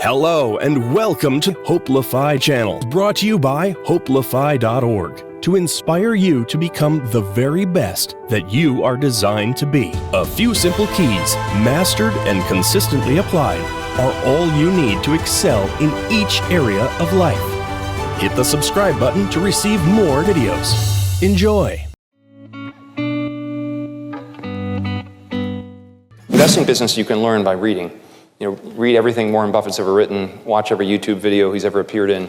Hello and welcome to Hopelify channel, brought to you by hopelify.org to inspire you to become the very best that you are designed to be. A few simple keys, mastered and consistently applied, are all you need to excel in each area of life. Hit the subscribe button to receive more videos. Enjoy. Investing business you can learn by reading. Read everything Warren Buffett's ever written, watch every YouTube video he's ever appeared in.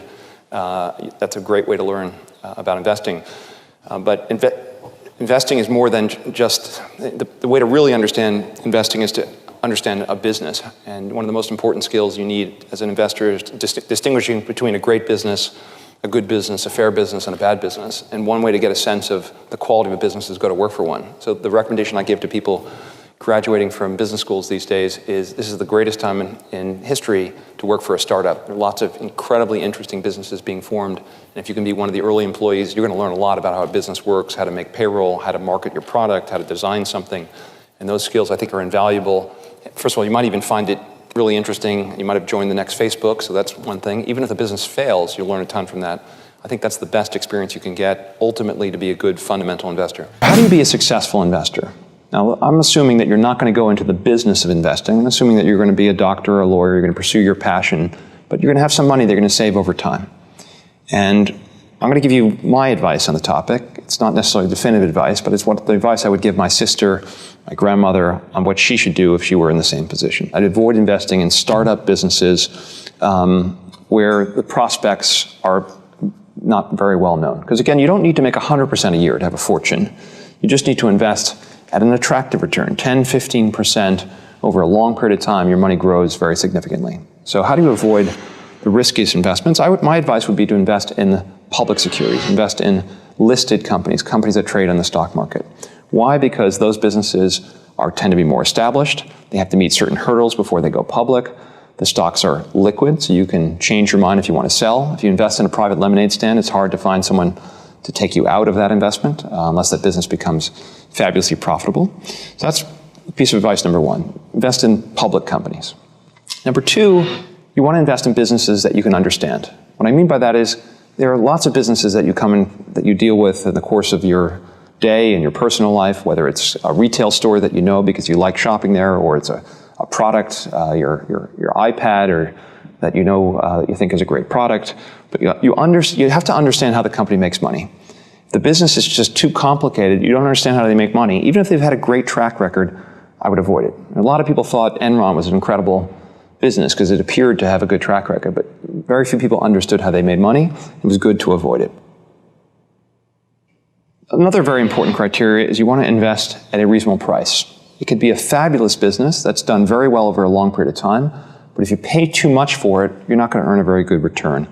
That's a great way to learn about investing. But investing is more than just, the way to really understand investing is to understand a business. And one of the most important skills you need as an investor is distinguishing between a great business, a good business, a fair business, and a bad business. And one way to get a sense of the quality of a business is go to work for one. So the recommendation I give to people graduating from business schools these days is this is the greatest time in history to work for a startup. There are lots of incredibly interesting businesses being formed. And if you can be one of the early employees, you're going to learn a lot about how a business works, how to make payroll, how to market your product, how to design something. And those skills, I think, are invaluable. First of all, you might even find it really interesting. You might have joined the next Facebook, so that's one thing. Even if the business fails, you'll learn a ton from that. I think that's the best experience you can get, ultimately, to be a good fundamental investor. How do you be a successful investor? Now, I'm assuming that you're not going to go into the business of investing. I'm assuming that you're going to be a doctor or a lawyer, you're going to pursue your passion, but you're going to have some money that you're going to save over time. And I'm going to give you my advice on the topic. It's not necessarily definitive advice, but it's what the advice I would give my sister, my grandmother, on what she should do if she were in the same position. I'd avoid investing in startup businesses where the prospects are not very well known. Because again, you don't need to make 100% a year to have a fortune. You just need to invest at an attractive return, 10, 15% over a long period of time, your money grows very significantly. So how do you avoid the riskiest investments? My advice would be to invest in public securities, invest in listed companies, companies that trade on the stock market. Why? Because those businesses tend to be more established. They have to meet certain hurdles before they go public. The stocks are liquid, so you can change your mind if you want to sell. If you invest in a private lemonade stand, it's hard to find someone to take you out of that investment unless that business becomes fabulously profitable. So that's piece of advice number one. Invest in public companies. Number two, you want to invest in businesses that you can understand. What I mean by that is there are lots of businesses that you deal with in the course of your day and your personal life, whether it's a retail store that you know because you like shopping there, or it's a product, your iPad, or that you think is a great product. But you have to understand how the company makes money. If the business is just too complicated, you don't understand how they make money, even if they've had a great track record, I would avoid it. A lot of people thought Enron was an incredible business because it appeared to have a good track record, but very few people understood how they made money. It was good to avoid it. Another very important criteria is you want to invest at a reasonable price. It could be a fabulous business that's done very well over a long period of time, but if you pay too much for it, you're not going to earn a very good return.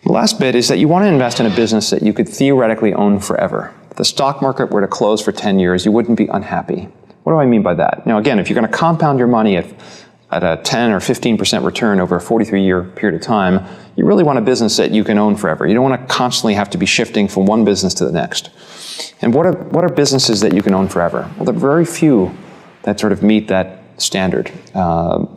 The last bit is that you want to invest in a business that you could theoretically own forever. If the stock market were to close for 10 years, you wouldn't be unhappy. What do I mean by that? Now, again, if you're going to compound your money at a 10 or 15% return over a 43-year period of time, you really want a business that you can own forever. You don't want to constantly have to be shifting from one business to the next. And what are businesses that you can own forever? Well, there are very few that sort of meet that standard.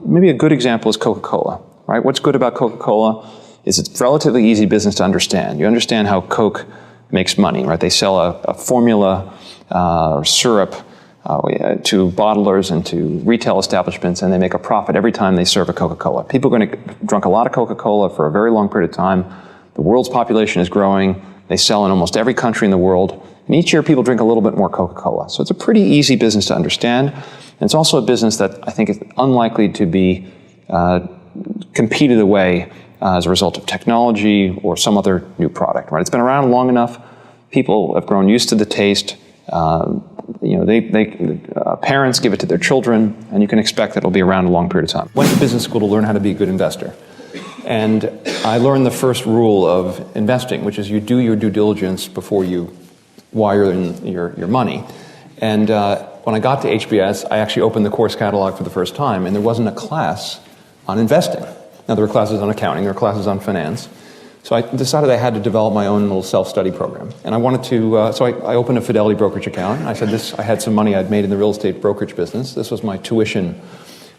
Maybe a good example is Coca-Cola, right? What's good about Coca-Cola is it's a relatively easy business to understand. You understand how Coke makes money, right? They sell a formula or syrup to bottlers and to retail establishments, and they make a profit every time they serve a Coca-Cola. People are going to drink a lot of Coca-Cola for a very long period of time. The world's population is growing. They sell in almost every country in the world. And each year people drink a little bit more Coca-Cola. So it's a pretty easy business to understand. And it's also a business that I think is unlikely to be competed away as a result of technology or some other new product, right? It's been around long enough. People have grown used to the taste. Parents give it to their children, and you can expect that it'll be around a long period of time. Went to business school to learn how to be a good investor. And I learned the first rule of investing, which is you do your due diligence before you wire in your money. And when I got to HBS, I actually opened the course catalog for the first time, and there wasn't a class on investing. Now, there were classes on accounting, there were classes on finance. So I decided I had to develop my own little self-study program. And I wanted to, so I opened a Fidelity brokerage account. I said I had some money I'd made in the real estate brokerage business. This was my tuition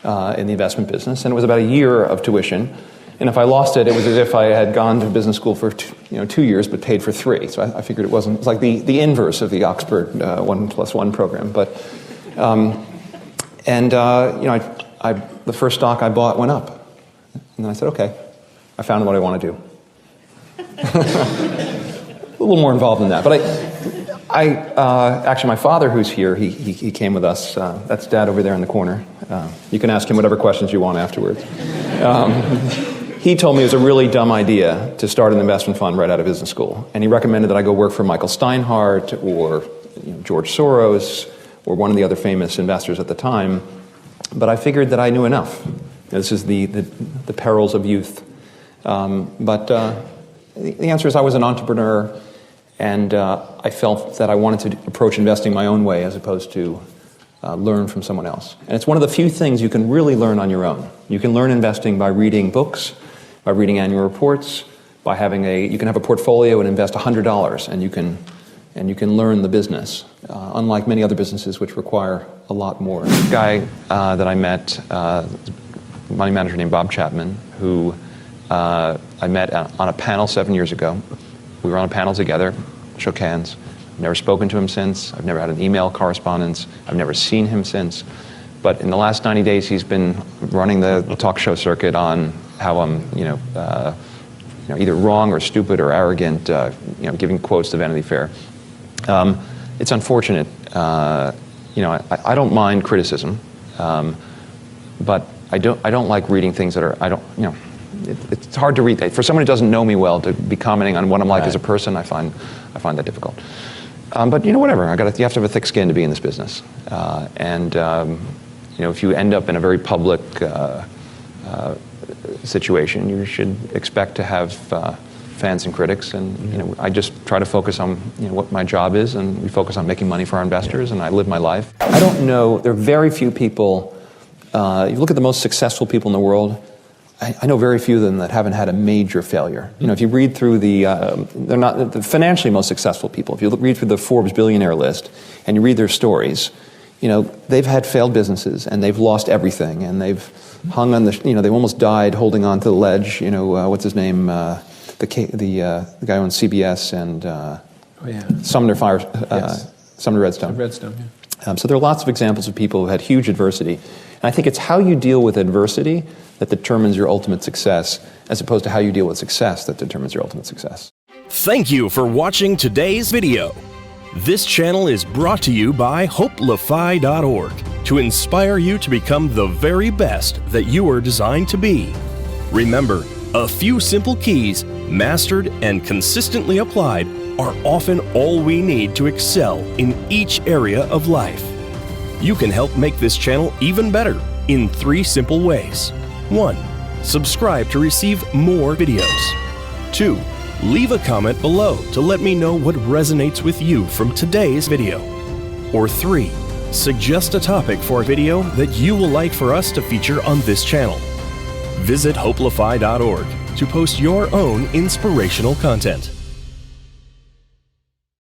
in the investment business, and it was about a year of tuition. And if I lost it, it was as if I had gone to business school for 2 years but paid for 3. So I figured it's like the inverse of the Oxford 1+1 program. But the first stock I bought went up, and I said, okay, I found what I want to do. A little more involved than that, but actually, my father, who's here, he came with us. That's Dad over there in the corner. You can ask him whatever questions you want afterwards. He told me it was a really dumb idea to start an investment fund right out of business school, and he recommended that I go work for Michael Steinhardt or George Soros or one of the other famous investors at the time. But I figured that I knew enough. This is the perils of youth. But the answer is I was an entrepreneur, and I felt that I wanted to approach investing my own way as opposed to learn from someone else. And it's one of the few things you can really learn on your own. You can learn investing by reading books, by reading annual reports, by you can have a portfolio and invest $100, and you can learn the business, unlike many other businesses which require a lot more. The guy that I met, money manager named Bob Chapman, who I met on a panel 7 years ago. We were on a panel together, shook hands. I've never spoken to him since. I've never had an email correspondence. I've never seen him since. But in the last 90 days, he's been running the talk show circuit on how I'm, either wrong or stupid or arrogant, giving quotes to Vanity Fair. It's unfortunate. I don't mind criticism, but I don't like reading things that are it's hard to read that. For someone who doesn't know me well, to be commenting on what I'm like as a person, I find that difficult. But whatever. You have to have a thick skin to be in this business. If you end up in a very public situation, you should expect to have fans and critics. And I just try to focus on what my job is, and we focus on making money for our investors, and I live my life. I don't know. There are very few people. You look at the most successful people in the world. I know very few of them that haven't had a major failure. If you read through they're not the financially most successful people. If you read through the Forbes Billionaire list and you read their stories, they've had failed businesses and they've lost everything and they've hung on they almost died holding on to the ledge. What's his name? The guy on CBS and Sumner Redstone. Redstone, yeah. So there are lots of examples of people who had huge adversity. And I think it's how you deal with adversity that determines your ultimate success, as opposed to how you deal with success that determines your ultimate success. Thank you for watching today's video. This channel is brought to you by hopelify.org to inspire you to become the very best that you are designed to be. Remember, a few simple keys, mastered and consistently applied, are often all we need to excel in each area of life. You can help make this channel even better in 3 simple ways. 1. Subscribe to receive more videos. 2. Leave a comment below to let me know what resonates with you from today's video. Or 3. Suggest a topic for a video that you will like for us to feature on this channel. Visit hopelify.org to post your own inspirational content.